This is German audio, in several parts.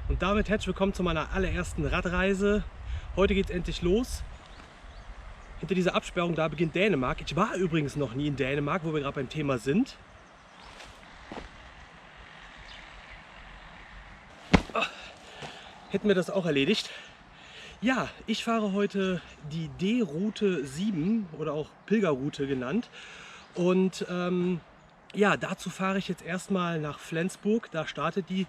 Und damit herzlich willkommen zu meiner allerersten Radreise. Heute geht es endlich los. Hinter dieser Absperrung, da beginnt Dänemark. Ich war übrigens noch nie in Dänemark, wo wir gerade beim Thema sind. Hätten wir das auch erledigt. Ja, ich fahre heute die D-Route 7 oder auch Pilgerroute genannt. Und ja, dazu fahre ich jetzt erstmal nach Flensburg. Da startet die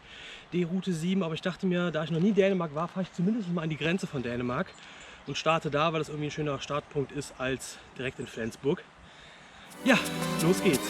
D-Route 7. Aber ich dachte mir, da ich noch nie in Dänemark war, fahre ich zumindest mal an die Grenze von Dänemark und starte da, weil das irgendwie ein schöner Startpunkt ist, als direkt in Flensburg. Ja, los geht's.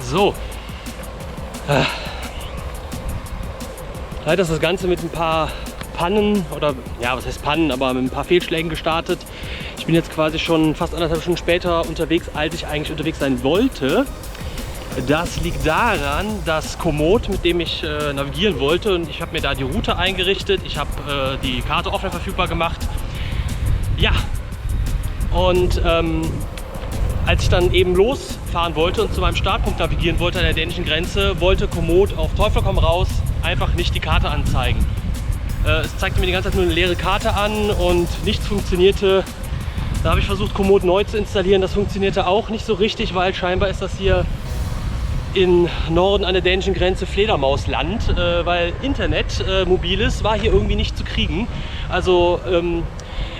So, leider ist das Ganze mit ein paar Pannen oder ja, was heißt Pannen, aber mit ein paar Fehlschlägen gestartet. Ich bin jetzt quasi schon fast 1,5 Stunden später unterwegs, als ich eigentlich unterwegs sein wollte. Das liegt daran, dass Komoot, mit dem ich navigieren wollte, und ich habe mir da die Route eingerichtet, ich habe die Karte offline verfügbar gemacht. Ja, und als ich dann eben losfahren wollte und zu meinem Startpunkt navigieren wollte an der dänischen Grenze, wollte Komoot auf Teufel komm raus einfach nicht die Karte anzeigen. Es zeigte mir die ganze Zeit nur eine leere Karte an und nichts funktionierte. Da habe ich versucht, Komoot neu zu installieren. Das funktionierte auch nicht so richtig, weil scheinbar ist das hier im Norden an der dänischen Grenze Fledermausland, weil Internet, mobiles, war hier irgendwie nicht zu kriegen. Also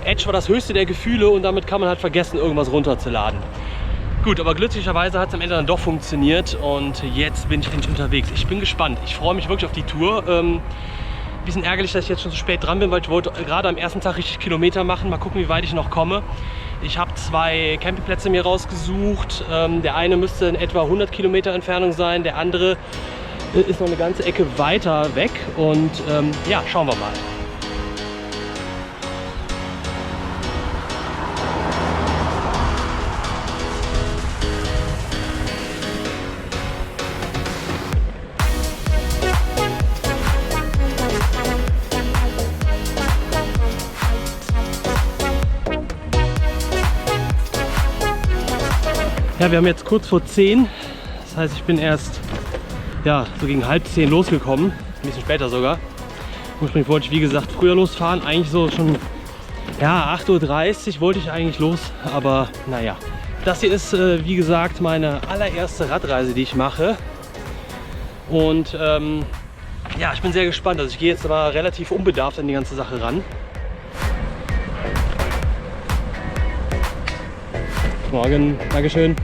Edge war das höchste der Gefühle und damit kann man halt vergessen, irgendwas runterzuladen. Gut, aber glücklicherweise hat es am Ende dann doch funktioniert und jetzt bin ich endlich unterwegs. Ich bin gespannt. Ich freue mich wirklich auf die Tour. Bisschen ärgerlich, dass ich jetzt schon so spät dran bin, weil ich wollte gerade am ersten Tag richtig Kilometer machen. Mal gucken, wie weit ich noch komme. Ich habe 2 Campingplätze mir rausgesucht. Der eine müsste in etwa 100 Kilometer Entfernung sein, der andere ist noch eine ganze Ecke weiter weg. Und ja, schauen wir mal. Ja, wir haben jetzt kurz vor 10, das heißt, ich bin erst ja, so gegen 9:30 losgekommen, ein bisschen später sogar. Ursprünglich wollte ich, wie gesagt, früher losfahren, eigentlich so schon ja, 8:30 Uhr wollte ich eigentlich los, aber naja. Das hier ist, wie gesagt, meine allererste Radreise, die ich mache und ja, ich bin sehr gespannt, also ich gehe jetzt aber relativ unbedarft an die ganze Sache ran. Morgen, Dankeschön.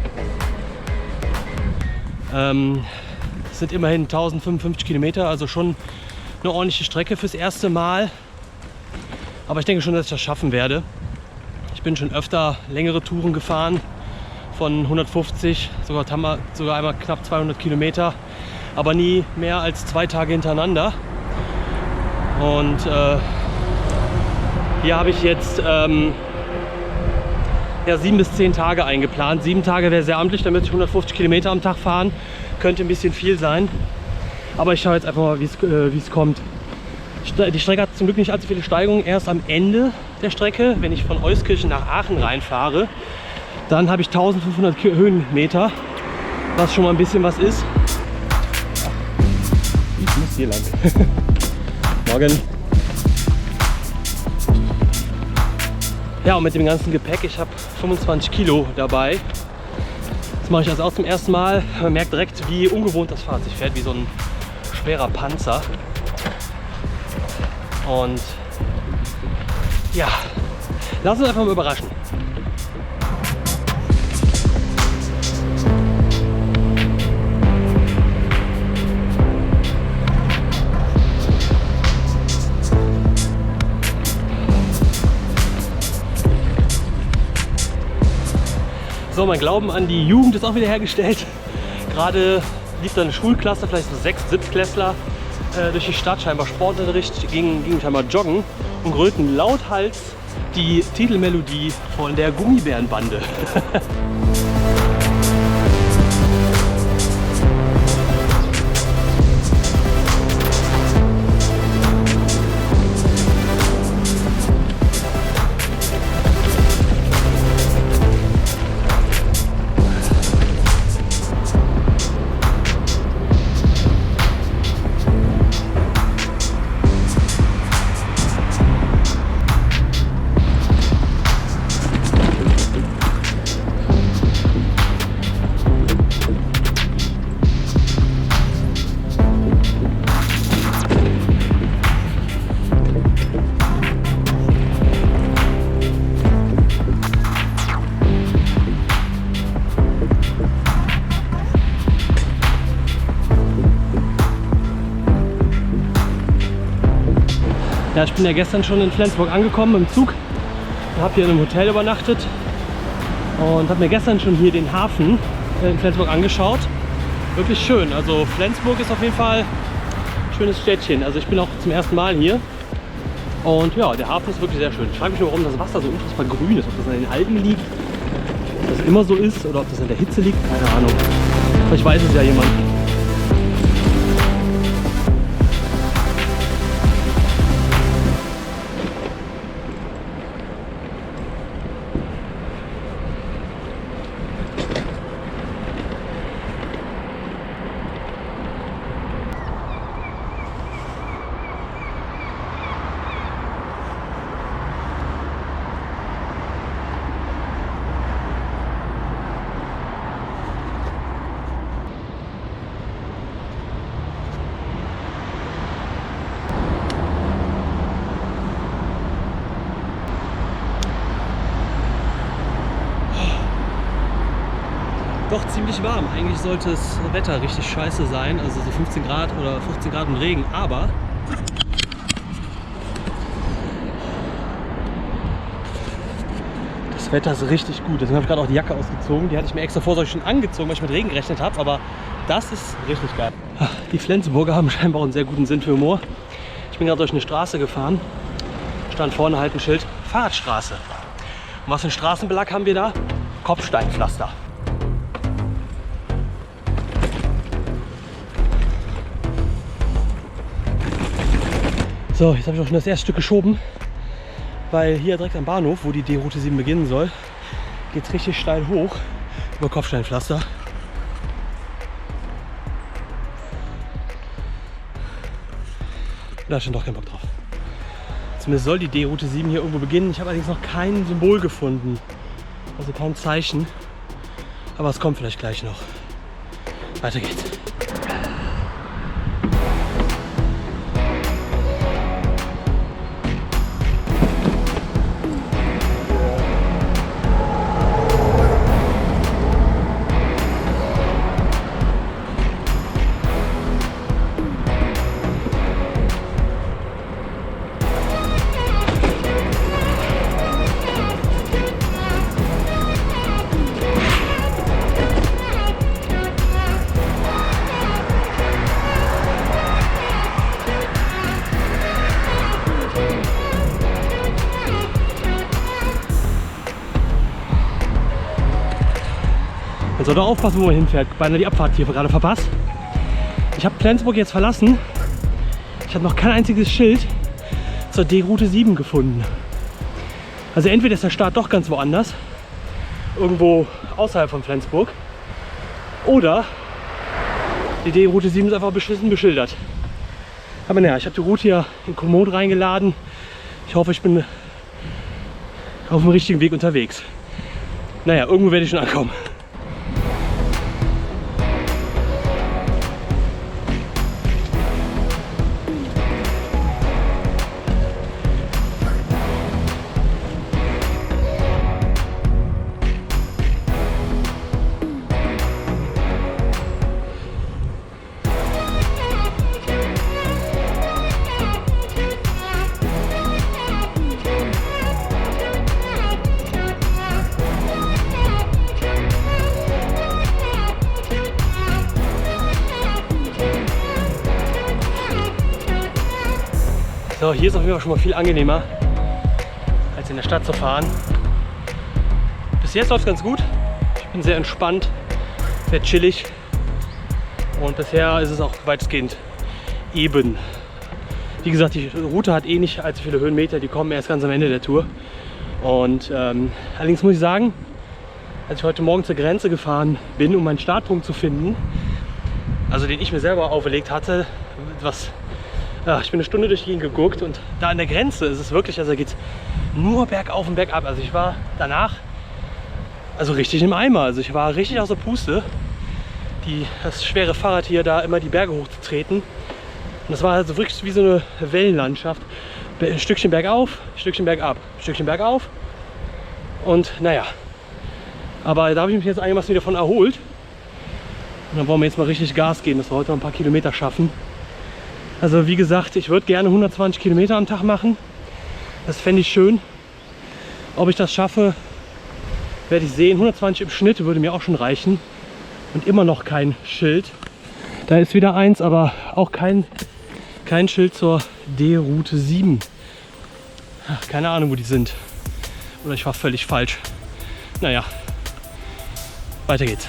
Es sind immerhin 1055 Kilometer, also schon eine ordentliche Strecke fürs erste Mal. Aber ich denke schon, dass ich das schaffen werde. Ich bin schon öfter längere Touren gefahren, von 150, sogar einmal knapp 200 Kilometer, aber nie mehr als 2 Tage hintereinander. Und hier habe ich jetzt ja, 7 bis 10 Tage eingeplant. 7 Tage wäre sehr amtlich, damit ich 150 Kilometer am Tag fahren. Könnte ein bisschen viel sein. Aber ich schaue jetzt einfach mal, wie es kommt. Die Strecke hat zum Glück nicht allzu viele Steigungen. Erst am Ende der Strecke, wenn ich von Euskirchen nach Aachen reinfahre, dann habe ich 1500 Höhenmeter, was schon mal ein bisschen was ist. Ich muss hier lang. Morgen. Ja, und mit dem ganzen Gepäck, ich habe 25 Kilo dabei. Das mache ich also auch zum ersten Mal. Man merkt direkt, wie ungewohnt das Fahrrad sich fährt, wie so ein schwerer Panzer. Und ja, lass uns einfach mal überraschen. mein Glauben an die Jugend ist auch wieder hergestellt. Gerade lief da eine Schulklasse, vielleicht so 6-, 7-Klässler durch die Stadt, scheinbar Sportunterricht, gingen scheinbar joggen und grölten lauthals die Titelmelodie von der Gummibärenbande. Ja, ich bin ja gestern schon in Flensburg angekommen im Zug und habe hier in einem Hotel übernachtet und habe mir gestern schon hier den Hafen in Flensburg angeschaut. Wirklich schön. Also Flensburg ist auf jeden Fall ein schönes Städtchen. Also ich bin auch zum ersten Mal hier und ja, der Hafen ist wirklich sehr schön. Ich frage mich nur, warum das Wasser so unfassbar grün ist. Ob das an den Algen liegt, ob das immer so ist oder ob das an der Hitze liegt. Keine Ahnung. Vielleicht weiß es ja jemand. Doch ziemlich warm. Eigentlich sollte das Wetter richtig scheiße sein, also so 15 Grad oder 15 Grad und Regen, aber das Wetter ist richtig gut. Deswegen habe ich gerade auch die Jacke ausgezogen. Die hatte ich mir extra vorsorglich schon angezogen, weil ich mit Regen gerechnet habe, aber das ist richtig geil. Die Flensburger haben scheinbar auch einen sehr guten Sinn für Humor. Ich bin gerade durch eine Straße gefahren, stand vorne halt ein Schild Fahrradstraße. Und was für einen Straßenbelag haben wir da? Kopfsteinpflaster. So, jetzt habe ich auch schon das erste Stück geschoben, weil hier direkt am Bahnhof, wo die D-Route 7 beginnen soll, geht es richtig steil hoch über Kopfsteinpflaster. Da ist schon doch kein Bock drauf. Zumindest soll die D-Route 7 hier irgendwo beginnen. Ich habe allerdings noch kein Symbol gefunden, also kein Zeichen. Aber es kommt vielleicht gleich noch. Weiter geht's. Man sollte aufpassen, wo man hinfährt. Beinahe die Abfahrt hier gerade verpasst. Ich habe Flensburg jetzt verlassen. Ich habe noch kein einziges Schild zur D-Route 7 gefunden. Also entweder ist der Start doch ganz woanders, irgendwo außerhalb von Flensburg, oder die D-Route 7 ist einfach beschissen beschildert. Aber naja, ich habe die Route hier in Komoot reingeladen. Ich hoffe, ich bin auf dem richtigen Weg unterwegs. Naja, irgendwo werde ich schon ankommen. So, hier ist auf jeden Fall schon mal viel angenehmer, als in der Stadt zu fahren. Bis jetzt läuft es ganz gut. Ich bin sehr entspannt, sehr chillig. Und bisher ist es auch weitestgehend eben. Wie gesagt, die Route hat eh nicht allzu viele Höhenmeter, die kommen erst ganz am Ende der Tour. Und allerdings muss ich sagen, als ich heute Morgen zur Grenze gefahren bin, um meinen Startpunkt zu finden, also den ich mir selber auferlegt hatte, ich bin eine Stunde durch die Gegend geguckt und da an der Grenze ist es wirklich, also da geht es nur bergauf und bergab. Also ich war danach also richtig im Eimer, also ich war richtig aus der Puste, das schwere Fahrrad hier da immer die Berge hochzutreten. Und das war also wirklich wie so eine Wellenlandschaft. Ein Stückchen bergauf, ein Stückchen bergab, ein Stückchen bergauf. Und naja, aber da habe ich mich jetzt einigermaßen wieder von erholt. Und dann wollen wir jetzt mal richtig Gas geben, dass wir heute noch ein paar Kilometer schaffen. Also wie gesagt, ich würde gerne 120 Kilometer am Tag machen. Das fände ich schön. Ob ich das schaffe, werde ich sehen. 120 im Schnitt würde mir auch schon reichen. Und immer noch kein Schild. Da ist wieder eins, aber auch kein Schild zur D-Route 7. Ach, keine Ahnung, wo die sind. Oder ich war völlig falsch. Naja, weiter geht's.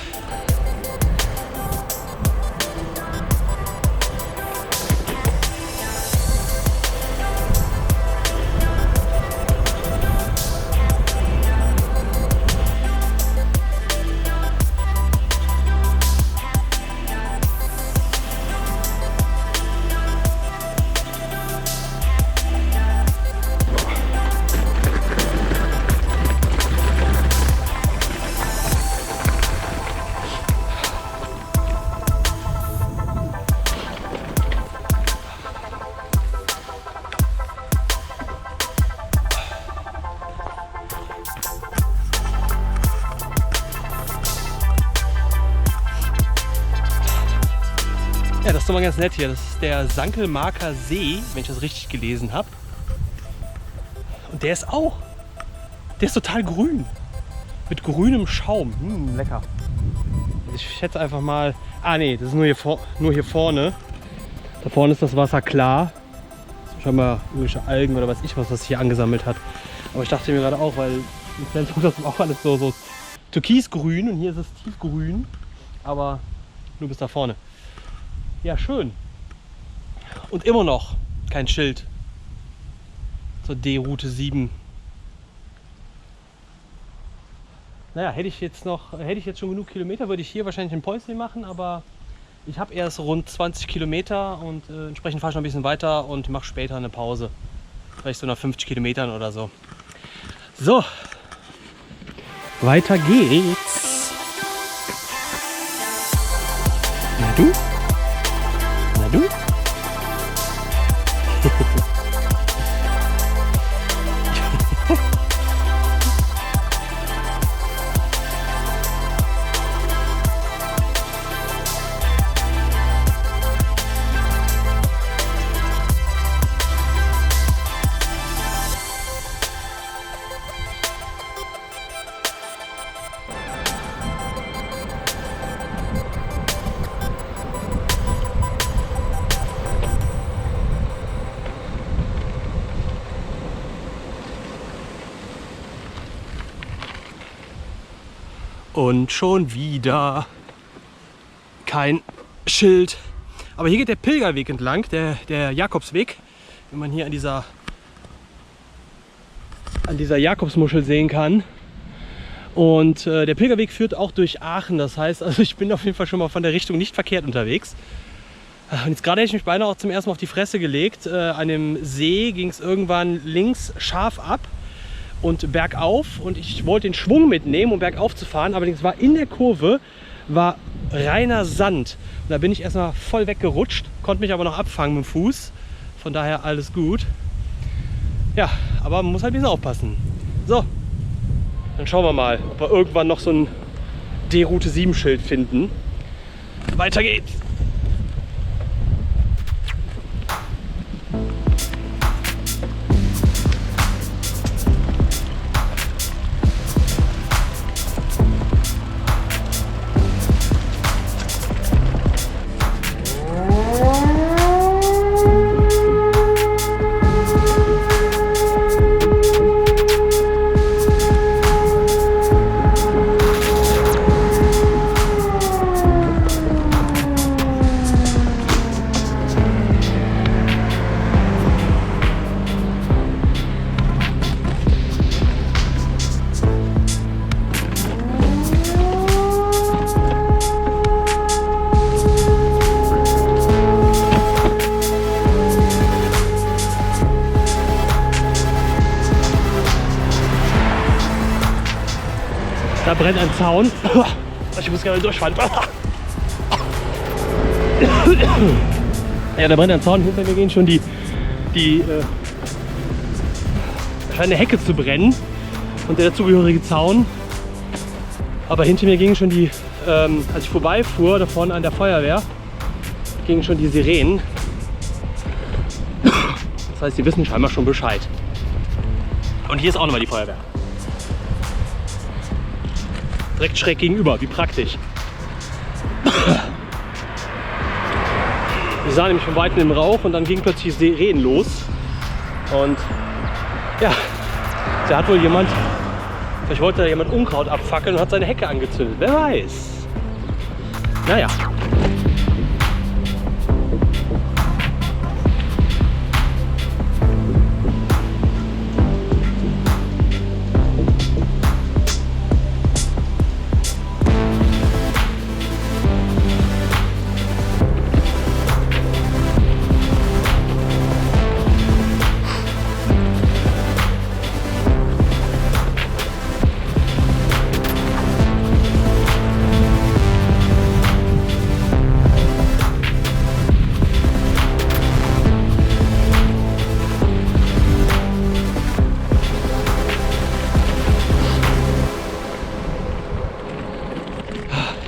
Ja, das ist doch mal ganz nett hier. Das ist der Sankelmarker See, wenn ich das richtig gelesen habe. Und der ist total grün. Mit grünem Schaum. Lecker. Ich schätze einfach mal... Ah nee, das ist nur hier vorne. Da vorne ist das Wasser klar. Das ist scheinbar irgendwelche Algen oder weiß ich was sich hier angesammelt hat. Aber ich dachte mir gerade auch, weil im Zentrum das ist auch alles so türkisgrün und hier ist es tiefgrün. Aber nur bis da vorne. Ja, schön. Und immer noch kein Schild zur D-Route 7. Naja, hätte ich jetzt schon genug Kilometer, würde ich hier wahrscheinlich ein Päuschen machen, aber ich habe erst rund 20 Kilometer und entsprechend fahre ich noch ein bisschen weiter und mache später eine Pause. Vielleicht so nach 50 Kilometern oder so. So, weiter geht's. Na du? Du? Und schon wieder kein Schild. Aber hier geht der Pilgerweg entlang, der Jakobsweg. Wenn man hier an dieser Jakobsmuschel sehen kann. Und der Pilgerweg führt auch durch Aachen. Das heißt, also ich bin auf jeden Fall schon mal von der Richtung nicht verkehrt unterwegs. Und jetzt gerade hätte ich mich beinahe auch zum ersten Mal auf die Fresse gelegt. An dem See ging es irgendwann links scharf ab und bergauf, und ich wollte den Schwung mitnehmen, um bergauf zu fahren, allerdings war in der Kurve reiner Sand. Und da bin ich erstmal voll weggerutscht, konnte mich aber noch abfangen mit dem Fuß, von daher alles gut. Ja, aber man muss halt ein bisschen aufpassen. So, dann schauen wir mal, ob wir irgendwann noch so ein D-Route 7 Schild finden. Weiter geht's! brennt ein Zaun. Ich muss gerne durchfahren. Ja, da brennt ein Zaun. Hinter mir gehen schon die scheint eine Hecke zu brennen und der dazugehörige Zaun. Aber hinter mir gingen schon die, als ich vorbeifuhr, da vorne an der Feuerwehr, gingen schon die Sirenen. Das heißt, die wissen scheinbar schon Bescheid. Und hier ist auch nochmal die Feuerwehr. Direkt schräg gegenüber, wie praktisch. Wir sahen nämlich von Weitem im Rauch und dann ging plötzlich Sirenen los. Und ja, da hat wohl jemand, vielleicht wollte da jemand Unkraut abfackeln und hat seine Hecke angezündet. Wer weiß. Naja.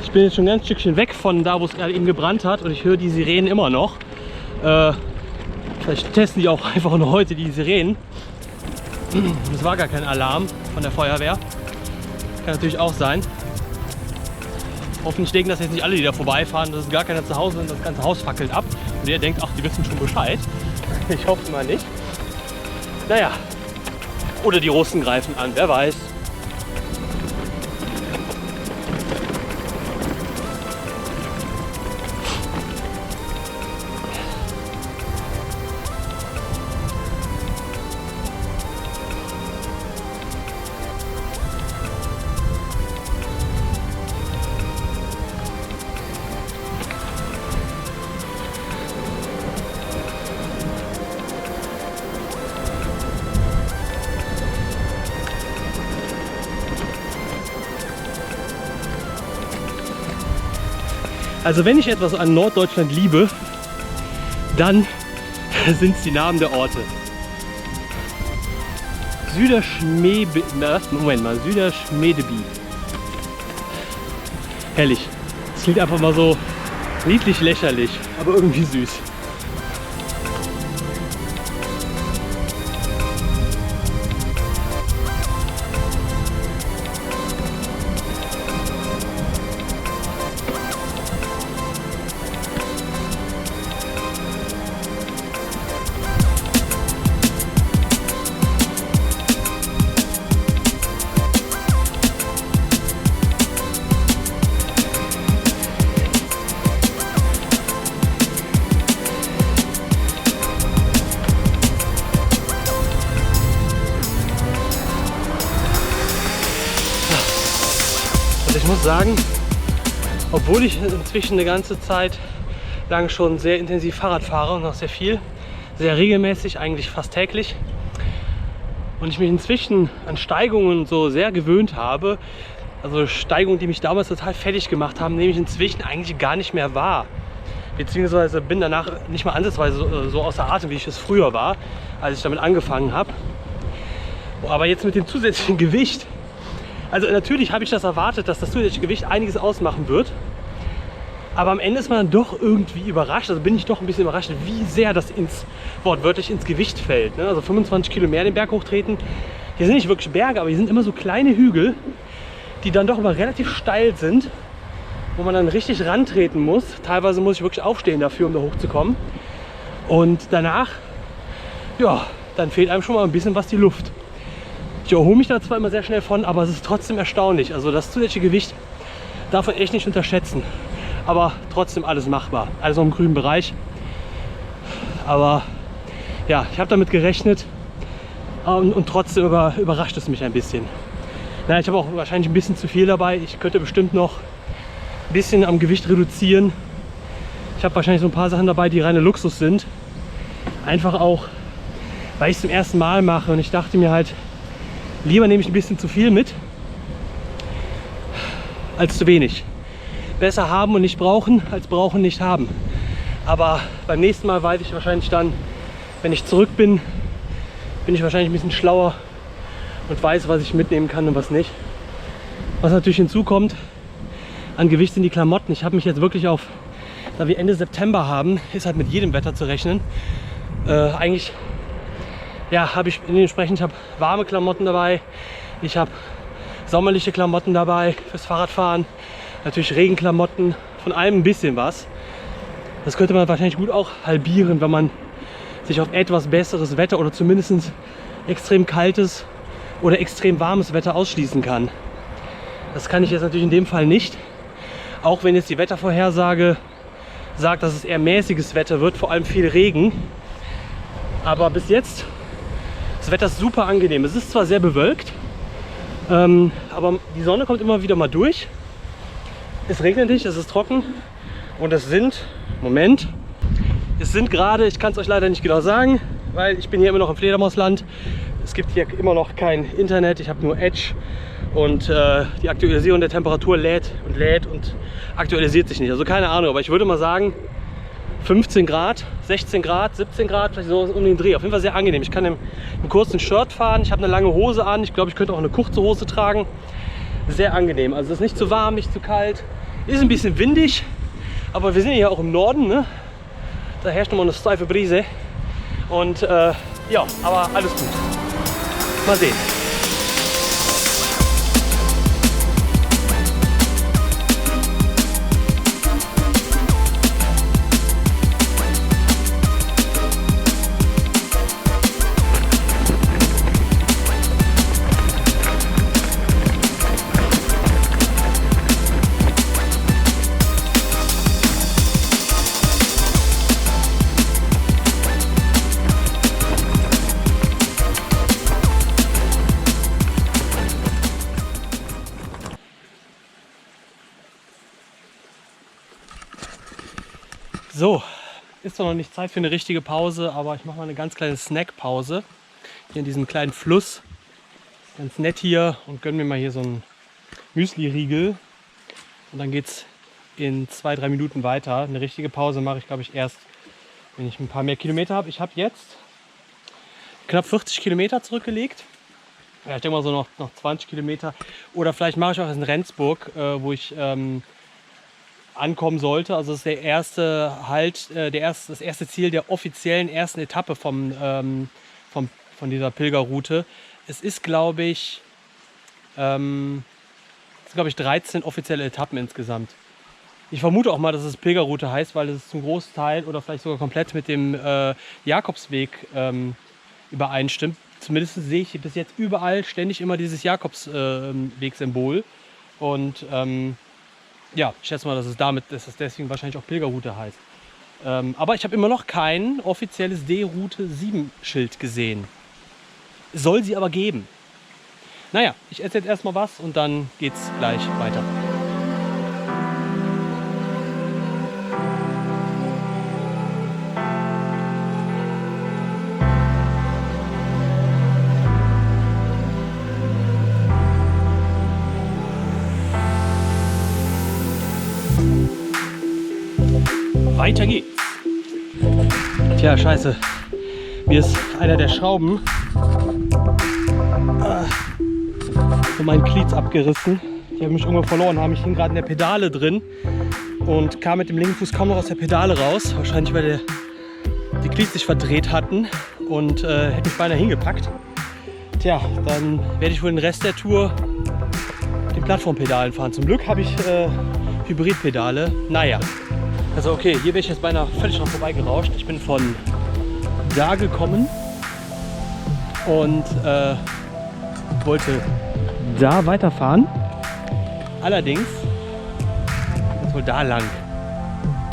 Ich bin jetzt schon ein ganz Stückchen weg von da, wo es gerade eben gebrannt hat und ich höre die Sirenen immer noch. Vielleicht testen die auch einfach nur heute die Sirenen. Es war gar kein Alarm von der Feuerwehr. Kann natürlich auch sein. Hoffentlich denken das jetzt nicht alle, die da vorbeifahren, dass es gar keiner zu Hause ist und das ganze Haus fackelt ab. Und der denkt, ach, die wissen schon Bescheid. Ich hoffe mal nicht. Naja. Oder die Russen greifen an, wer weiß. Also wenn ich etwas an Norddeutschland liebe, dann sind es die Namen der Orte. Süderschmedeby. Herrlich. Das klingt einfach mal so niedlich lächerlich, aber irgendwie süß. Ich muss sagen, obwohl ich inzwischen eine ganze Zeit lang schon sehr intensiv Fahrrad fahre und auch sehr viel, sehr regelmäßig, eigentlich fast täglich, und ich mich inzwischen an Steigungen so sehr gewöhnt habe, also Steigungen, die mich damals total fertig gemacht haben, nehme ich inzwischen eigentlich gar nicht mehr wahr. Beziehungsweise bin danach nicht mal ansatzweise so außer Atem, wie ich es früher war, als ich damit angefangen habe. Aber jetzt mit dem zusätzlichen Gewicht, also natürlich habe ich das erwartet, dass das zusätzliche Gewicht einiges ausmachen wird. Aber am Ende ist man dann doch irgendwie überrascht, also bin ich doch ein bisschen überrascht, wie sehr das wortwörtlich ins Gewicht fällt. Also 25 Kilo mehr den Berg hochtreten. Hier sind nicht wirklich Berge, aber hier sind immer so kleine Hügel, die dann doch immer relativ steil sind, wo man dann richtig rantreten muss. Teilweise muss ich wirklich aufstehen dafür, um da hochzukommen. Und danach, ja, dann fehlt einem schon mal ein bisschen was die Luft. Ich erhole mich da zwar immer sehr schnell von, aber es ist trotzdem erstaunlich. Also das zusätzliche Gewicht darf man echt nicht unterschätzen. Aber trotzdem alles machbar. Alles noch im grünen Bereich. Aber ja, ich habe damit gerechnet und trotzdem überrascht es mich ein bisschen. Na, ich habe auch wahrscheinlich ein bisschen zu viel dabei. Ich könnte bestimmt noch ein bisschen am Gewicht reduzieren. Ich habe wahrscheinlich so ein paar Sachen dabei, die reine Luxus sind. Einfach auch, weil ich es zum ersten Mal mache und ich dachte mir halt, lieber nehme ich ein bisschen zu viel mit als zu wenig. Besser haben und nicht brauchen, als brauchen nicht haben. Aber beim nächsten Mal weiß ich wahrscheinlich dann, wenn ich zurück bin, bin ich wahrscheinlich ein bisschen schlauer und weiß, was ich mitnehmen kann und was nicht. Was natürlich hinzukommt an Gewicht sind die Klamotten. Ich habe mich jetzt wirklich auf, da wir Ende September haben, ist halt mit jedem Wetter zu rechnen. Eigentlich ja, habe ich dementsprechend, ich habe warme Klamotten dabei, ich habe sommerliche Klamotten dabei fürs Fahrradfahren, natürlich Regenklamotten, von allem ein bisschen was. Das könnte man wahrscheinlich gut auch halbieren, wenn man sich auf etwas besseres Wetter oder zumindest extrem kaltes oder extrem warmes Wetter ausschließen kann. Das kann ich jetzt natürlich in dem Fall nicht, auch wenn jetzt die Wettervorhersage sagt, dass es eher mäßiges Wetter wird, vor allem viel Regen. Aber bis jetzt, das Wetter ist super angenehm. Es ist zwar sehr bewölkt, aber die Sonne kommt immer wieder mal durch. Es regnet nicht, es ist trocken und es sind, Moment, es sind gerade, ich kann es euch leider nicht genau sagen, weil ich bin hier immer noch im Fledermausland. Es gibt hier immer noch kein Internet, ich habe nur Edge und die Aktualisierung der Temperatur lädt und aktualisiert sich nicht. Also keine Ahnung, aber ich würde mal sagen 15 Grad, 16 Grad, 17 Grad, vielleicht so um den Dreh. Auf jeden Fall sehr angenehm. Ich kann im kurzen Shirt fahren, ich habe eine lange Hose an. Ich glaube, ich könnte auch eine kurze Hose tragen. Sehr angenehm. Also es ist nicht zu warm, nicht zu kalt. Ist ein bisschen windig, aber wir sind hier auch im Norden, ne? Da herrscht immer eine steife Brise. Und ja, aber alles gut. Mal sehen. So, ist doch noch nicht Zeit für eine richtige Pause, aber ich mache mal eine ganz kleine Snackpause hier in diesem kleinen Fluss. Ganz nett hier und gönne mir mal hier so einen Müsli-Riegel. Und dann geht es in 2-3 Minuten weiter. Eine richtige Pause mache ich, glaube ich, erst, wenn ich ein paar mehr Kilometer habe. Ich habe jetzt knapp 40 Kilometer zurückgelegt. Ja, ich denke mal so noch 20 Kilometer. Oder vielleicht mache ich auch in Rendsburg, wo ich ankommen sollte. Also das ist der erste Halt, das erste Ziel der offiziellen ersten Etappe von dieser Pilgerroute. Es ist, glaube ich, 13 offizielle Etappen insgesamt. Ich vermute auch mal, dass es Pilgerroute heißt, weil es zum Großteil oder vielleicht sogar komplett mit dem Jakobsweg übereinstimmt. Zumindest sehe ich bis jetzt überall ständig immer dieses Jakobsweg-Symbol. Und ja, ich schätze mal, dass es deswegen wahrscheinlich auch Pilgerroute heißt. Aber ich habe immer noch kein offizielles D-Route 7 Schild gesehen. Soll sie aber geben. Naja, ich esse jetzt erstmal was und dann geht's gleich weiter. Weiter geht's. Tja, scheiße. Mir ist einer der Schrauben von meinen Cleats abgerissen. Die haben mich irgendwo verloren, haben mich gerade in der Pedale drin und kam mit dem linken Fuß kaum noch aus der Pedale raus. Wahrscheinlich, weil die Cleats sich verdreht hatten und hätte mich beinahe hingepackt. Tja, dann werde ich wohl den Rest der Tour mit den Plattformpedalen fahren. Zum Glück habe ich Hybridpedale. Naja. Also okay, hier bin ich jetzt beinahe völlig dran vorbeigerauscht. Ich bin von da gekommen und wollte da weiterfahren. Allerdings ist wohl da lang.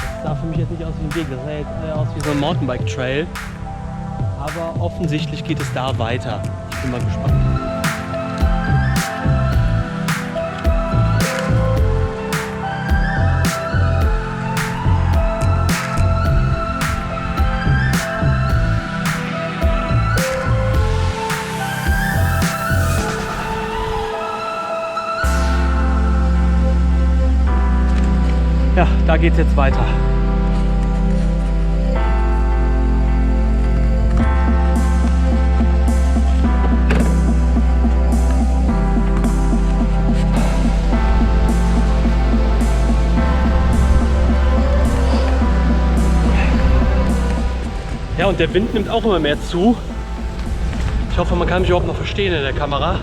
Das sah für mich jetzt nicht aus wie ein Weg, das sah jetzt eher aus wie so ein Mountainbike-Trail. Aber offensichtlich geht es da weiter. Ich bin mal gespannt. Ja, da geht es jetzt weiter. Ja, und der Wind nimmt auch immer mehr zu. Ich hoffe, man kann mich überhaupt noch verstehen in der Kamera.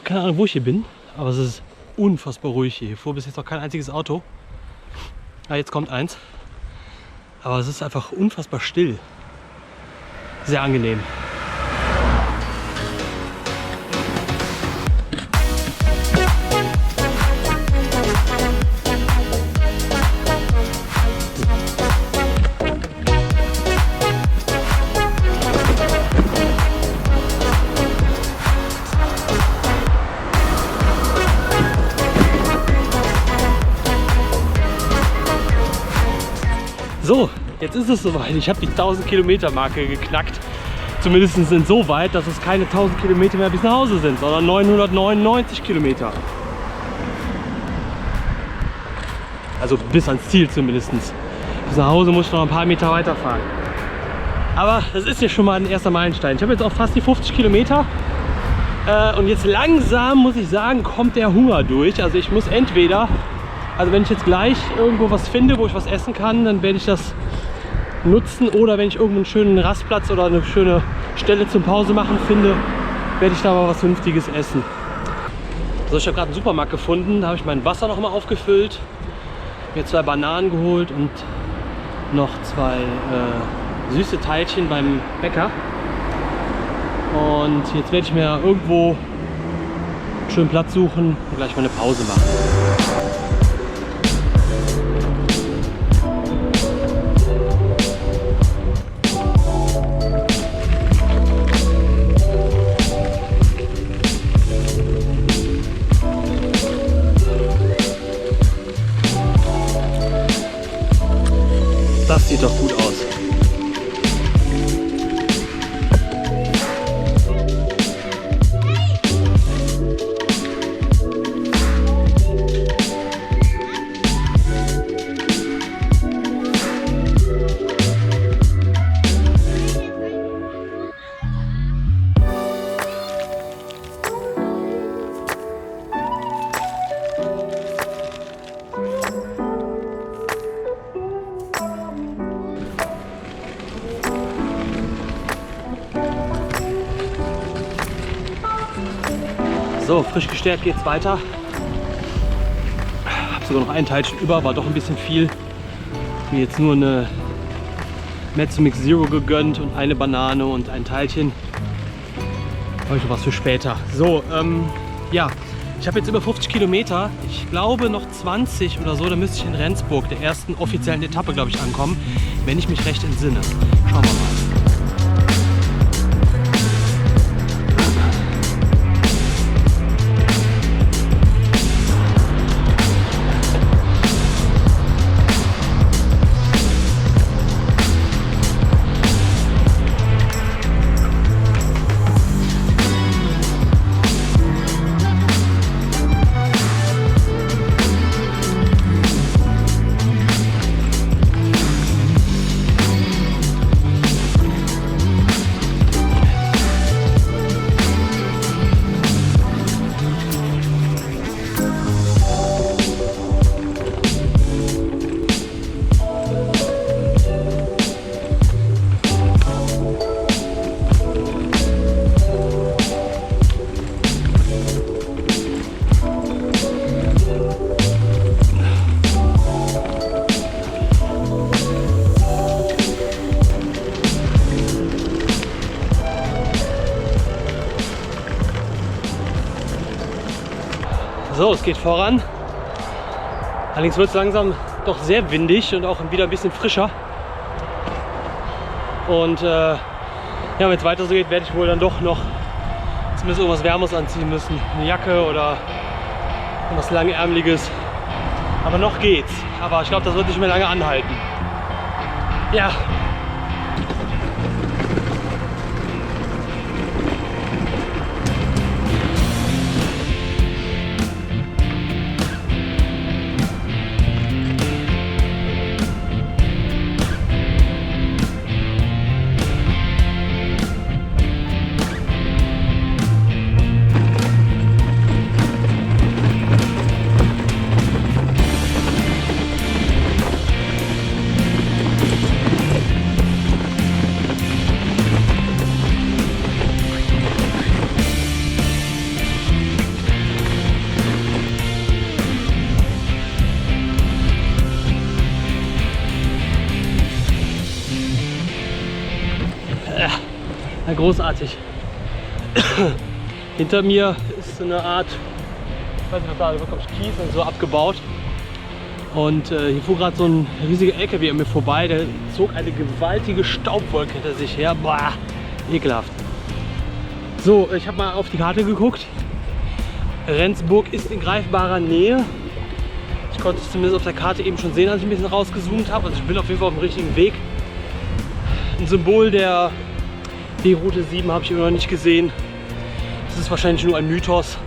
Keine Ahnung, wo ich hier bin, aber es ist unfassbar ruhig hier. Hier fuhr bis jetzt noch kein einziges Auto. Ah, jetzt kommt eins. Aber es ist einfach unfassbar still. Sehr angenehm. So, jetzt ist es soweit. Ich habe die 1000 Kilometer Marke geknackt. Zumindest insoweit, dass es keine 1000 Kilometer mehr bis nach Hause sind, sondern 999 Kilometer. Also bis ans Ziel zumindest. Bis nach Hause muss ich noch ein paar Meter weiterfahren. Aber das ist ja schon mal ein erster Meilenstein. Ich habe jetzt auch fast die 50 Kilometer. Und jetzt langsam, muss ich sagen, kommt der Hunger durch. Also ich muss entweder... Also wenn ich jetzt gleich irgendwo was finde, wo ich was essen kann, dann werde ich das nutzen. Oder wenn ich irgendwo einen schönen Rastplatz oder eine schöne Stelle zum Pause machen finde, werde ich da mal was Vernünftiges essen. So, ich habe gerade einen Supermarkt gefunden. Da habe ich mein Wasser noch mal aufgefüllt. Mir 2 Bananen geholt und noch 2 süße Teilchen beim Bäcker. Und jetzt werde ich mir irgendwo einen schönen Platz suchen und gleich mal eine Pause machen. Das sieht doch gut aus. So, frisch gestärkt geht's weiter. Habe sogar noch ein Teilchen über, war doch ein bisschen viel. Mir jetzt nur eine Mezzomix Zero gegönnt und eine Banane und ein Teilchen. Habe ich noch was für später. So, ja, ich habe jetzt über 50 Kilometer. Ich glaube noch 20 oder so, dann müsste ich in Rendsburg, der ersten offiziellen Etappe, glaube ich, ankommen, wenn ich mich recht entsinne. Schauen wir mal. So, es geht voran. Allerdings wird es langsam doch sehr windig und auch wieder ein bisschen frischer. Und ja, wenn es weiter so geht, werde ich wohl dann doch noch zumindest irgendwas Wärmeres anziehen müssen. Eine Jacke oder irgendwas Langärmeliges. Aber noch geht's. Aber ich glaube, das wird nicht mehr lange anhalten. Ja. Ja, großartig. Hinter mir ist so eine Art, ich weiß nicht, was da ist, Kies und so abgebaut. Und hier fuhr gerade so ein riesiger LKW an mir vorbei, der zog eine gewaltige Staubwolke hinter sich her. Boah, ekelhaft. So, ich habe mal auf die Karte geguckt. Rendsburg ist in greifbarer Nähe. Ich konnte es zumindest auf der Karte eben schon sehen, als ich ein bisschen rausgezoomt habe. Also ich bin auf jeden Fall auf dem richtigen Weg. Ein Symbol der B-Route 7 habe ich immer noch nicht gesehen. Das ist wahrscheinlich nur ein Mythos.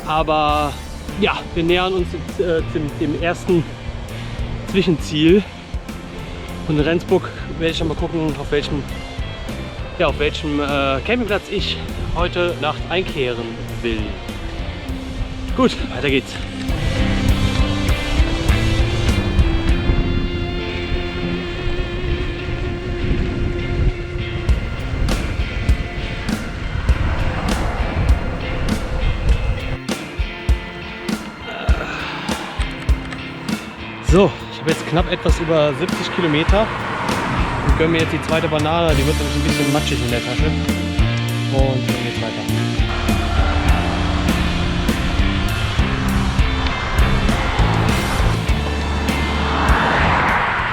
Aber ja, wir nähern uns dem ersten Zwischenziel. Und in Rendsburg werde ich dann mal gucken, auf welchem Campingplatz ich heute Nacht einkehren will. Gut, weiter geht's. So, ich habe jetzt knapp etwas über 70 Kilometer und gönne mir jetzt die zweite Banane. Die wird nämlich ein bisschen matschig in der Tasche. Und dann geht's weiter.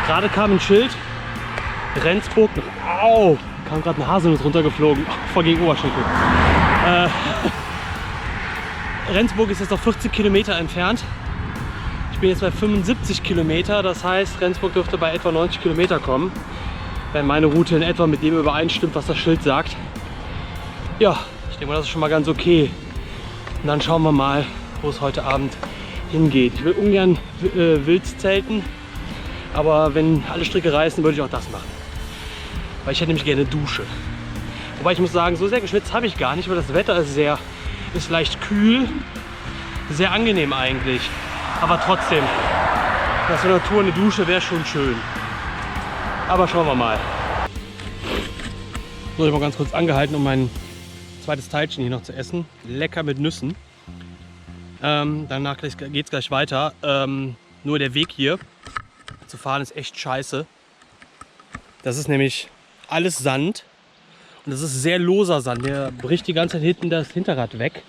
Gerade kam ein Schild. Rendsburg. Au! Kam gerade ein Haselnuss runtergeflogen. Voll gegen Oberschenkel. Rendsburg ist jetzt noch 40 Kilometer entfernt. Ich bin jetzt bei 75 Kilometer, das heißt, Rendsburg dürfte bei etwa 90 Kilometer kommen, wenn meine Route in etwa mit dem übereinstimmt, was das Schild sagt. Ja, ich denke mal, das ist schon mal ganz okay. Und dann schauen wir mal, wo es heute Abend hingeht. Ich will ungern Wildzelten, aber wenn alle Stricke reißen, würde ich auch das machen. Weil ich hätte nämlich gerne Dusche. Wobei ich muss sagen, so sehr geschwitzt habe ich gar nicht, weil das Wetter ist leicht kühl, sehr angenehm eigentlich. Aber trotzdem, das in der Natur eine Dusche wäre schon schön. Aber schauen wir mal. So, ich habe mal ganz kurz angehalten, um mein zweites Teilchen hier noch zu essen. Lecker mit Nüssen. Danach geht es gleich weiter. Nur der Weg hier zu fahren ist echt scheiße. Das ist nämlich alles Sand. Und das ist sehr loser Sand. Der bricht die ganze Zeit hinten das Hinterrad weg.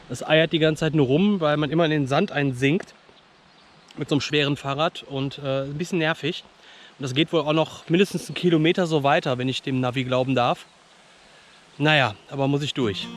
Das eiert die ganze Zeit nur rum, weil man immer in den Sand einsinkt. Mit so einem schweren Fahrrad und ein bisschen nervig. Und das geht wohl auch noch mindestens einen Kilometer so weiter, wenn ich dem Navi glauben darf. Naja, aber muss ich durch.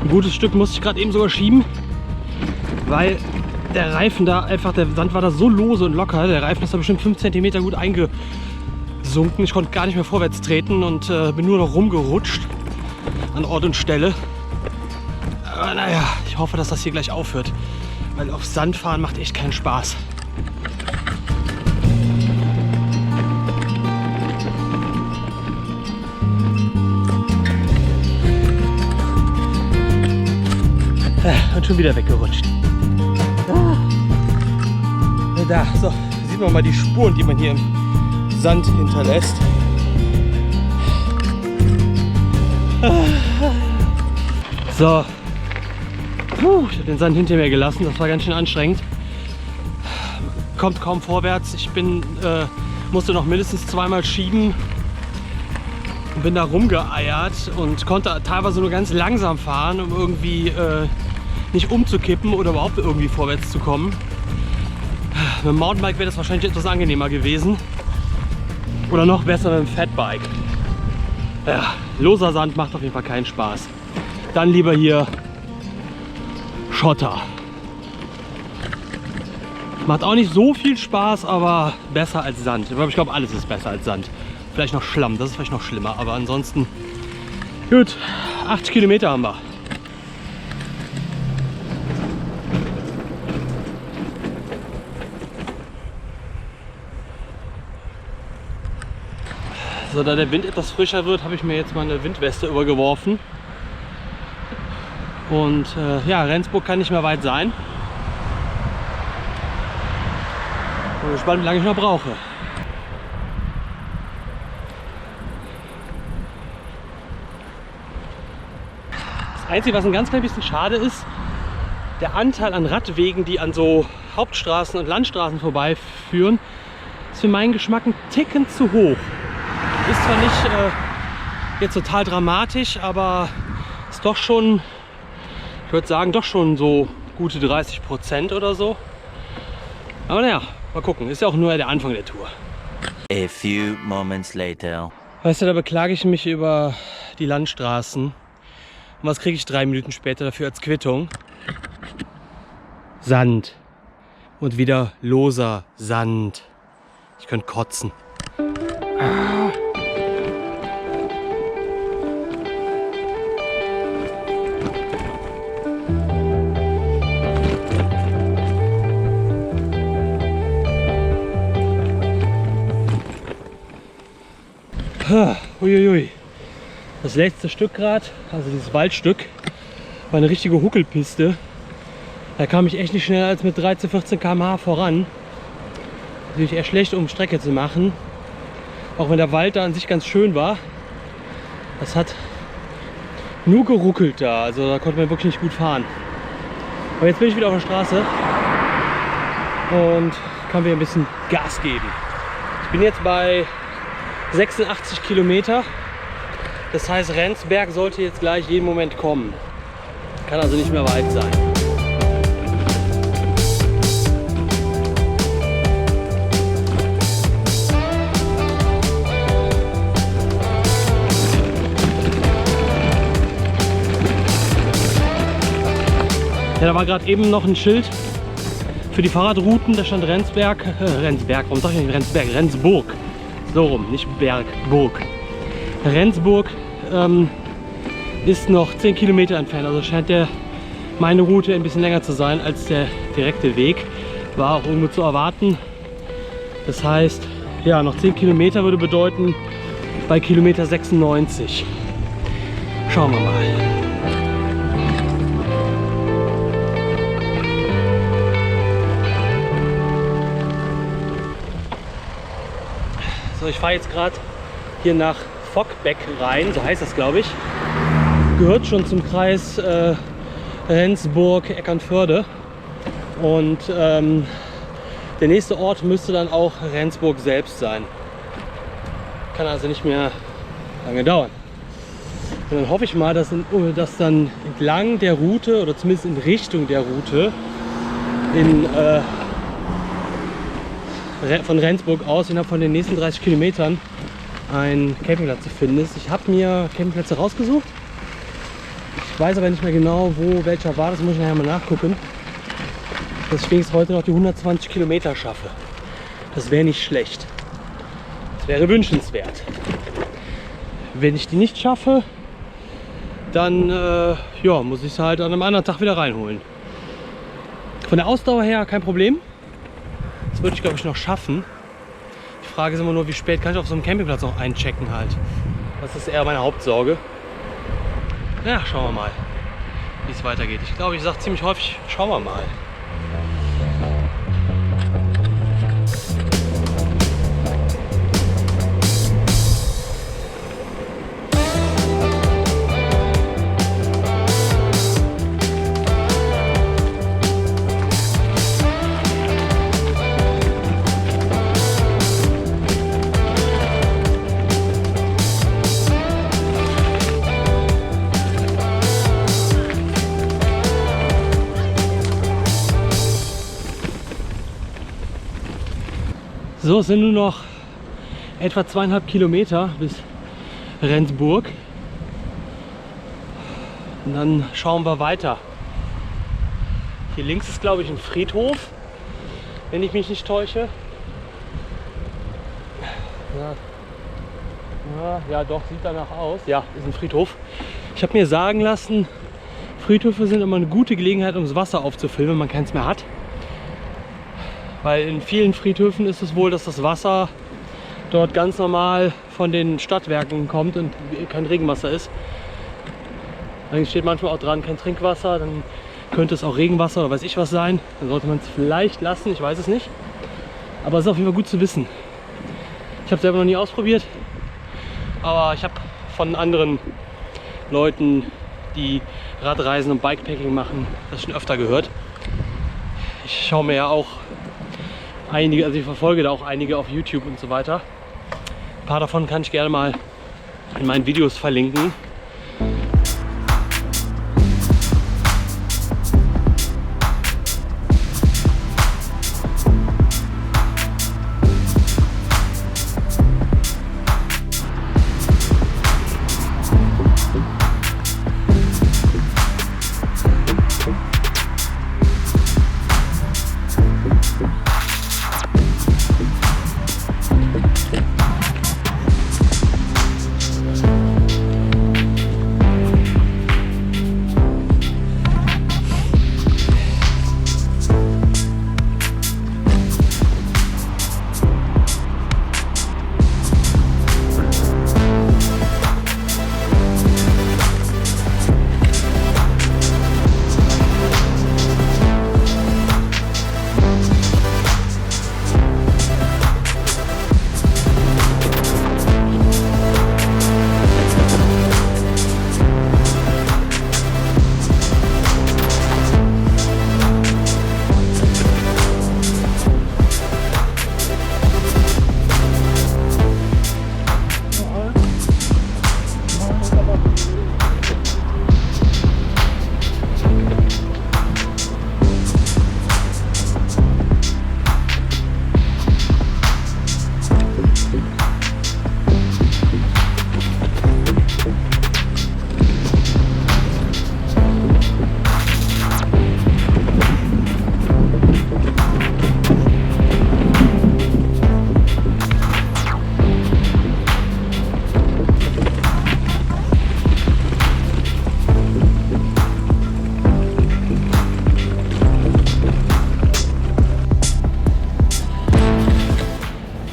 Ein gutes Stück musste ich gerade eben sogar schieben, weil der Reifen da einfach, der Sand war da so lose und locker, der Reifen ist da bestimmt 5 cm gut eingesunken. Ich konnte gar nicht mehr vorwärts treten und bin nur noch rumgerutscht an Ort und Stelle. Aber naja, ich hoffe, dass das hier gleich aufhört, weil auf Sand fahren macht echt keinen Spaß. Und schon wieder weggerutscht. Da, so, sieht man mal die Spuren, die man hier im Sand hinterlässt. So. Ich habe den Sand hinter mir gelassen, das war ganz schön anstrengend. Kommt kaum vorwärts. Ich musste noch mindestens zweimal schieben und bin da rumgeeiert und konnte teilweise nur ganz langsam fahren, um irgendwie nicht umzukippen oder überhaupt irgendwie vorwärts zu kommen. Mit dem Mountainbike wäre das wahrscheinlich etwas angenehmer gewesen. Oder noch besser mit dem Fatbike. Ja, loser Sand macht auf jeden Fall keinen Spaß. Dann lieber hier Schotter. Macht auch nicht so viel Spaß, aber besser als Sand. Ich glaube, alles ist besser als Sand. Vielleicht noch Schlamm, das ist vielleicht noch schlimmer. Aber ansonsten, gut, 8 Kilometer haben wir. So, da der Wind etwas frischer wird, habe ich mir jetzt mal eine Windweste übergeworfen. Und ja, Rendsburg kann nicht mehr weit sein. Bin gespannt, wie lange ich noch brauche. Das Einzige, was ein ganz klein bisschen schade ist, der Anteil an Radwegen, die an so Hauptstraßen und Landstraßen vorbeiführen, ist für meinen Geschmack ein Ticken zu hoch. Ist zwar nicht jetzt total dramatisch, aber ist doch schon, ich würde sagen, doch schon so gute 30% oder so. Aber naja, mal gucken. Ist ja auch nur der Anfang der Tour. A few moments later. Weißt du, da beklage ich mich über die Landstraßen. Und was kriege ich 3 Minuten später dafür als Quittung? Sand. Und wieder loser Sand. Ich könnte kotzen. Uiuiui. Das letzte Stück gerade, also dieses Waldstück, war eine richtige Huckelpiste. Da kam ich echt nicht schneller als mit 13, 14 km/h voran. Natürlich eher schlecht, um Strecke zu machen. Auch wenn der Wald da an sich ganz schön war. Das hat nur geruckelt da, also da konnte man wirklich nicht gut fahren. Aber jetzt bin ich wieder auf der Straße und kann wieder ein bisschen Gas geben. Ich bin jetzt bei 86 Kilometer. Das heißt, Rendsberg sollte jetzt gleich jeden Moment kommen. Kann also nicht mehr weit sein. Ja, da war gerade eben noch ein Schild für die Fahrradrouten. Da stand Rendsberg, warum sag ich nicht Rendsberg? Rendsburg. So rum, nicht Berg, Burg. Rendsburg ist noch 10 Kilometer entfernt, also scheint meine Route ein bisschen länger zu sein als der direkte Weg. War auch irgendwo zu erwarten. Das heißt, ja, noch 10 Kilometer würde bedeuten, bei Kilometer 96. Schauen wir mal. So, ich fahre jetzt gerade hier nach Fockbeck rein, so heißt das, glaube ich. Gehört schon zum Kreis Rendsburg-Eckernförde. Und der nächste Ort müsste dann auch Rendsburg selbst sein. Kann also nicht mehr lange dauern. Und dann hoffe ich mal, dass dann entlang der Route oder zumindest in Richtung der Route von Rendsburg aus innerhalb von den nächsten 30 Kilometern ein Campingplatz zu finden ist. Ich habe mir Campingplätze rausgesucht. Ich weiß aber nicht mehr genau, welcher war. Das muss ich nachher mal nachgucken. Dass ich wenigstens heute noch die 120 Kilometer schaffe. Das wäre nicht schlecht. Das wäre wünschenswert. Wenn ich die nicht schaffe, dann ja, muss ich es halt an einem anderen Tag wieder reinholen. Von der Ausdauer her kein Problem. Das würde ich, glaube ich, noch schaffen. Die Frage ist immer nur, wie spät kann ich auf so einem Campingplatz auch einchecken halt. Das ist eher meine Hauptsorge. Ja, schauen wir mal, wie es weitergeht. Ich glaube, ich sage ziemlich häufig, schauen wir mal. So, es sind nur noch etwa 2,5 Kilometer bis Rendsburg. Und dann schauen wir weiter. Hier links ist, glaube ich, ein Friedhof, wenn ich mich nicht täusche. Ja, doch, sieht danach aus. Ja, ist ein Friedhof. Ich habe mir sagen lassen, Friedhöfe sind immer eine gute Gelegenheit, um das Wasser aufzufüllen, wenn man keins mehr hat. Weil in vielen Friedhöfen ist es wohl, dass das Wasser dort ganz normal von den Stadtwerken kommt und kein Regenwasser ist. Eigentlich steht manchmal auch dran, kein Trinkwasser, dann könnte es auch Regenwasser oder weiß ich was sein. Dann sollte man es vielleicht lassen, ich weiß es nicht. Aber es ist auf jeden Fall gut zu wissen. Ich habe selber noch nie ausprobiert, aber ich habe von anderen Leuten, die Radreisen und Bikepacking machen, das schon öfter gehört. Ich schaue mir ja auch einige, also ich verfolge da auch einige auf YouTube und so weiter. Ein paar davon kann ich gerne mal in meinen Videos verlinken.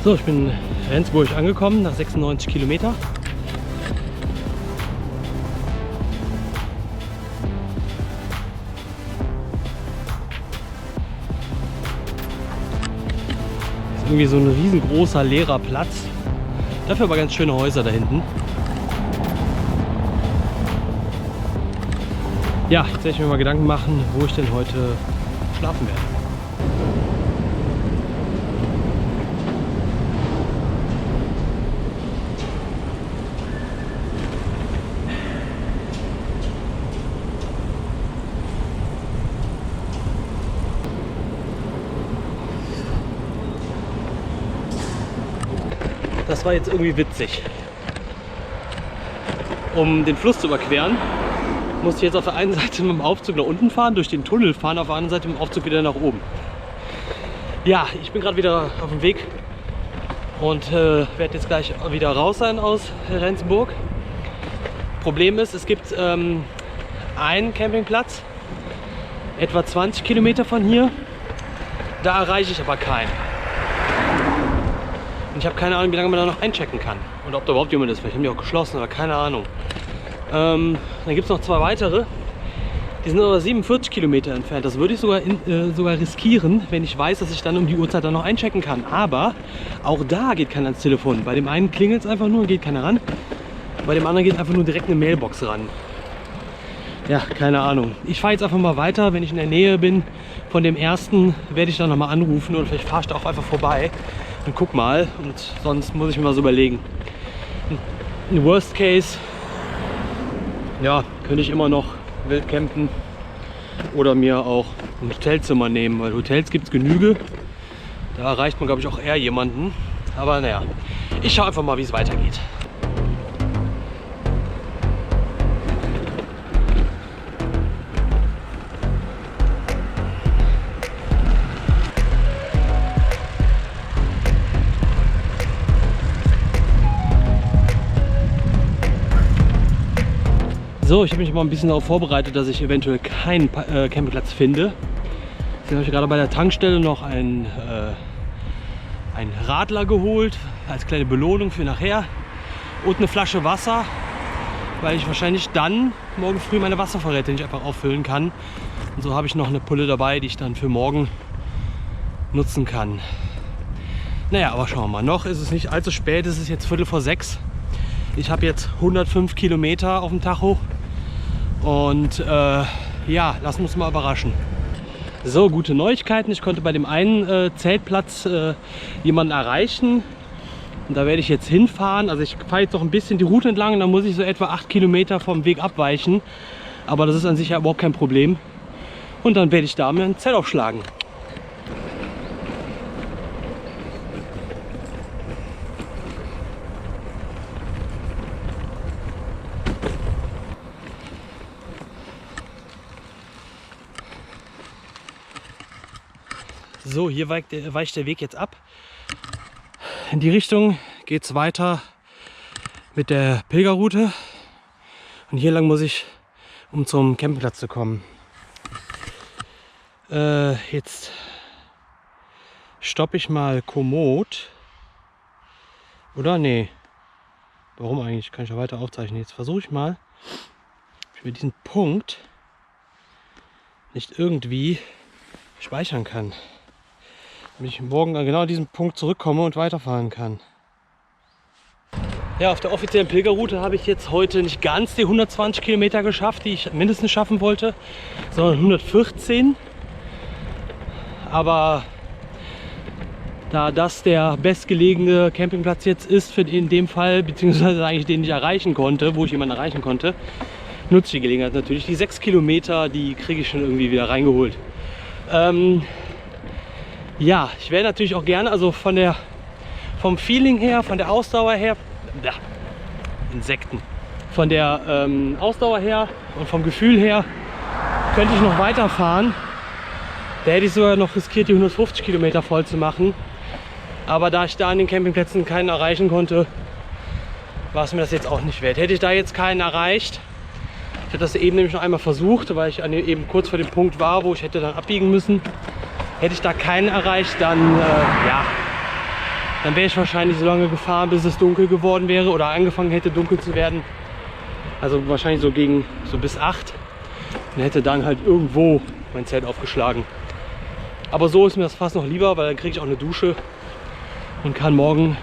So, ich bin in Rendsburg angekommen nach 96 Kilometer. Das ist irgendwie so ein riesengroßer leerer Platz. Dafür aber ganz schöne Häuser da hinten. Ja, jetzt werde ich mir mal Gedanken machen, wo ich denn heute schlafen werde. Das war jetzt irgendwie witzig. Um den Fluss zu überqueren, musste ich jetzt auf der einen Seite mit dem Aufzug nach unten fahren, durch den Tunnel fahren, auf der anderen Seite mit dem Aufzug wieder nach oben. Ja, ich bin gerade wieder auf dem Weg und werde jetzt gleich wieder raus sein aus Rendsburg. Problem ist, es gibt einen Campingplatz, etwa 20 Kilometer von hier. Da erreiche ich aber keinen. Und ich habe keine Ahnung, wie lange man da noch einchecken kann. Und ob da überhaupt jemand ist. Vielleicht haben die auch geschlossen oder keine Ahnung. Dann gibt es noch zwei weitere. Die sind aber 47 Kilometer entfernt. Das würde ich sogar riskieren, wenn ich weiß, dass ich dann um die Uhrzeit dann noch einchecken kann. Aber auch da geht keiner ans Telefon. Bei dem einen klingelt es einfach nur, geht keiner ran. Bei dem anderen geht einfach nur direkt eine Mailbox ran. Ja, keine Ahnung. Ich fahre jetzt einfach mal weiter. Wenn ich in der Nähe bin von dem ersten, werde ich dann nochmal anrufen oder vielleicht fahre ich da auch einfach vorbei und guck mal. Und sonst muss ich mir mal so überlegen. In Worst Case, ja, könnte ich immer noch wild campen oder mir auch ein Hotelzimmer nehmen, weil Hotels gibt es Genüge. Da erreicht man, glaube ich, auch eher jemanden. Aber naja, ich schaue einfach mal, wie es weitergeht. So, ich habe mich mal ein bisschen darauf vorbereitet, dass ich eventuell keinen Campingplatz finde. Jetzt habe ich gerade bei der Tankstelle noch einen Radler geholt, als kleine Belohnung für nachher. Und eine Flasche Wasser, weil ich wahrscheinlich dann morgen früh meine Wasservorräte nicht einfach auffüllen kann. Und so habe ich noch eine Pulle dabei, die ich dann für morgen nutzen kann. Naja, aber schauen wir mal. Noch ist es nicht allzu spät, es ist jetzt 5:45. Ich habe jetzt 105 Kilometer auf dem Tacho. Und ja, lassen wir uns mal überraschen. So, gute Neuigkeiten. Ich konnte bei dem einen Zeltplatz jemanden erreichen. Und da werde ich jetzt hinfahren. Also ich fahre jetzt noch ein bisschen die Route entlang und dann muss ich so etwa 8 Kilometer vom Weg abweichen. Aber das ist an sich ja überhaupt kein Problem. Und dann werde ich da mir ein Zelt aufschlagen. So, hier weicht der Weg jetzt ab. In die Richtung geht es weiter mit der Pilgerroute. Und hier lang muss ich, um zum Campingplatz zu kommen. Jetzt stoppe ich mal Komoot. Oder? Nee. Warum eigentlich? Kann ich ja weiter aufzeichnen. Jetzt versuche ich mal, ob ich mir diesen Punkt nicht irgendwie speichern kann. Damit ich morgen genau an diesen Punkt zurückkomme und weiterfahren kann. Ja, auf der offiziellen Pilgerroute habe ich jetzt heute nicht ganz die 120 Kilometer geschafft, die ich mindestens schaffen wollte, sondern 114. Aber da das der bestgelegene Campingplatz jetzt ist, für in dem Fall, beziehungsweise eigentlich den ich erreichen konnte, wo ich jemanden erreichen konnte, nutze ich die Gelegenheit natürlich. Die 6 Kilometer, die kriege ich schon irgendwie wieder reingeholt. Ja, ich wäre natürlich auch gerne, also vom Feeling her, von der Ausdauer her, Insekten, von der Ausdauer her und vom Gefühl her könnte ich noch weiterfahren. Da hätte ich sogar noch riskiert, die 150 Kilometer voll zu machen. Aber da ich da an den Campingplätzen keinen erreichen konnte, war es mir das jetzt auch nicht wert. Hätte ich da jetzt keinen erreicht, ich hatte das eben nämlich noch einmal versucht, weil ich eben kurz vor dem Punkt war, wo ich hätte dann abbiegen müssen. Hätte ich da keinen erreicht, dann ja, dann wäre ich wahrscheinlich so lange gefahren, bis es dunkel geworden wäre oder angefangen hätte dunkel zu werden. Also wahrscheinlich so bis 8 und hätte dann halt irgendwo mein Zelt aufgeschlagen. Aber so ist mir das fast noch lieber, weil dann kriege ich auch eine Dusche und kann morgen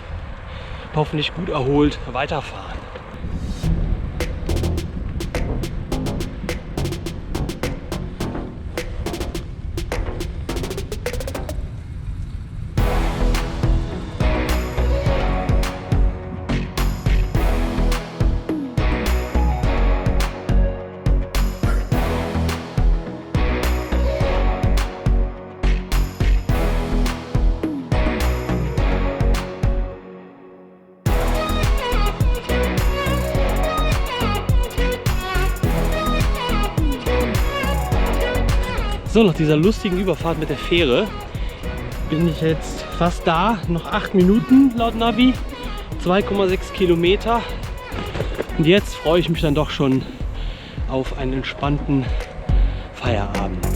hoffentlich gut erholt weiterfahren. So, nach dieser lustigen Überfahrt mit der Fähre bin ich jetzt fast da. Noch 8 Minuten laut Navi, 2,6 Kilometer. Und jetzt freue ich mich dann doch schon auf einen entspannten Feierabend.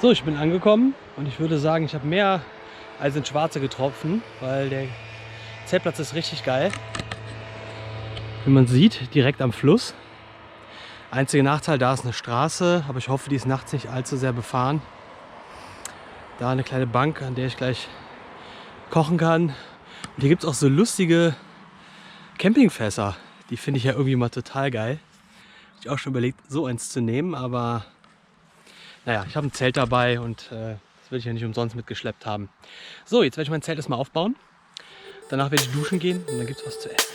So, ich bin angekommen und ich würde sagen, ich habe mehr als ins Schwarze getroffen, weil der Zeltplatz ist richtig geil. Wie man sieht, direkt am Fluss. Einziger Nachteil, da ist eine Straße, aber ich hoffe, die ist nachts nicht allzu sehr befahren. Da eine kleine Bank, an der ich gleich kochen kann. Und hier gibt es auch so lustige Campingfässer. Die finde ich ja irgendwie mal total geil. Hab ich auch schon überlegt, so eins zu nehmen, aber naja, ich habe ein Zelt dabei und das würde ich ja nicht umsonst mitgeschleppt haben. So, jetzt werde ich mein Zelt erstmal aufbauen. Danach werde ich duschen gehen und dann gibt es was zu essen.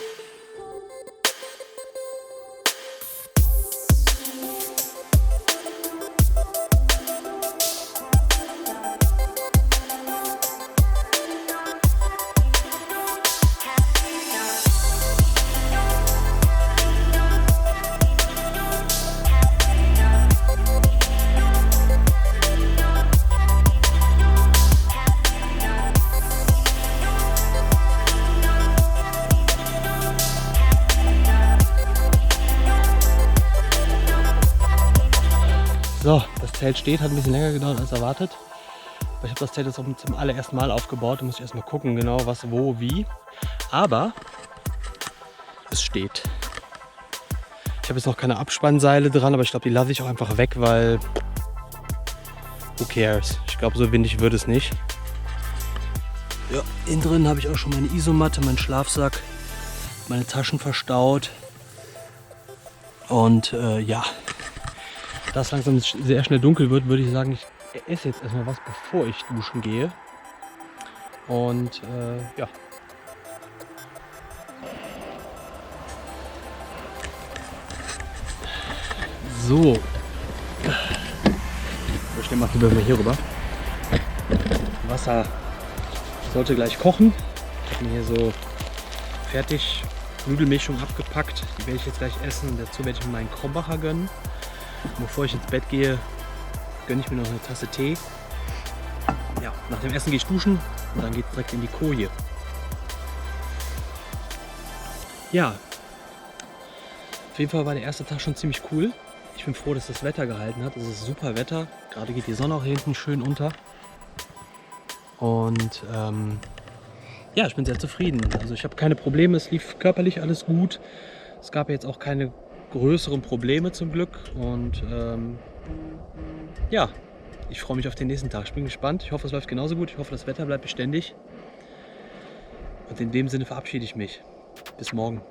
So, das Zelt steht, hat ein bisschen länger gedauert als erwartet. Aber ich habe das Zelt jetzt auch zum allerersten Mal aufgebaut. Da muss ich erstmal gucken, genau was, wo, wie. Aber es steht. Ich habe jetzt noch keine Abspannseile dran, aber ich glaube, die lasse ich auch einfach weg, weil who cares? Ich glaube, so windig wird es nicht. Ja, innen drin habe ich auch schon meine Isomatte, meinen Schlafsack, meine Taschen verstaut. Und ja. Da es langsam sehr schnell dunkel wird, würde ich sagen, ich esse jetzt erstmal was, bevor ich duschen gehe. Und ja. So. Ich nehme mal lieber mal hier rüber. Wasser sollte gleich kochen. Ich habe mir hier so fertig Nudelmischung abgepackt. Die werde ich jetzt gleich essen. Und dazu werde ich mir meinen Krombacher gönnen. Und bevor ich ins Bett gehe, gönne ich mir noch eine Tasse Tee. Ja, nach dem Essen gehe ich duschen und dann geht es direkt in die Koje. Ja, auf jeden Fall war der erste Tag schon ziemlich cool. Ich bin froh, dass das Wetter gehalten hat. Es ist super Wetter. Gerade geht die Sonne auch hier hinten schön unter. Und ja, ich bin sehr zufrieden. Also ich habe keine Probleme. Es lief körperlich alles gut. Es gab jetzt auch keine größeren Probleme zum Glück. Und ja, ich freue mich auf den nächsten Tag. Ich bin gespannt. Ich hoffe, es läuft genauso gut. Ich hoffe, das Wetter bleibt beständig. Und in dem Sinne verabschiede ich mich. Bis morgen.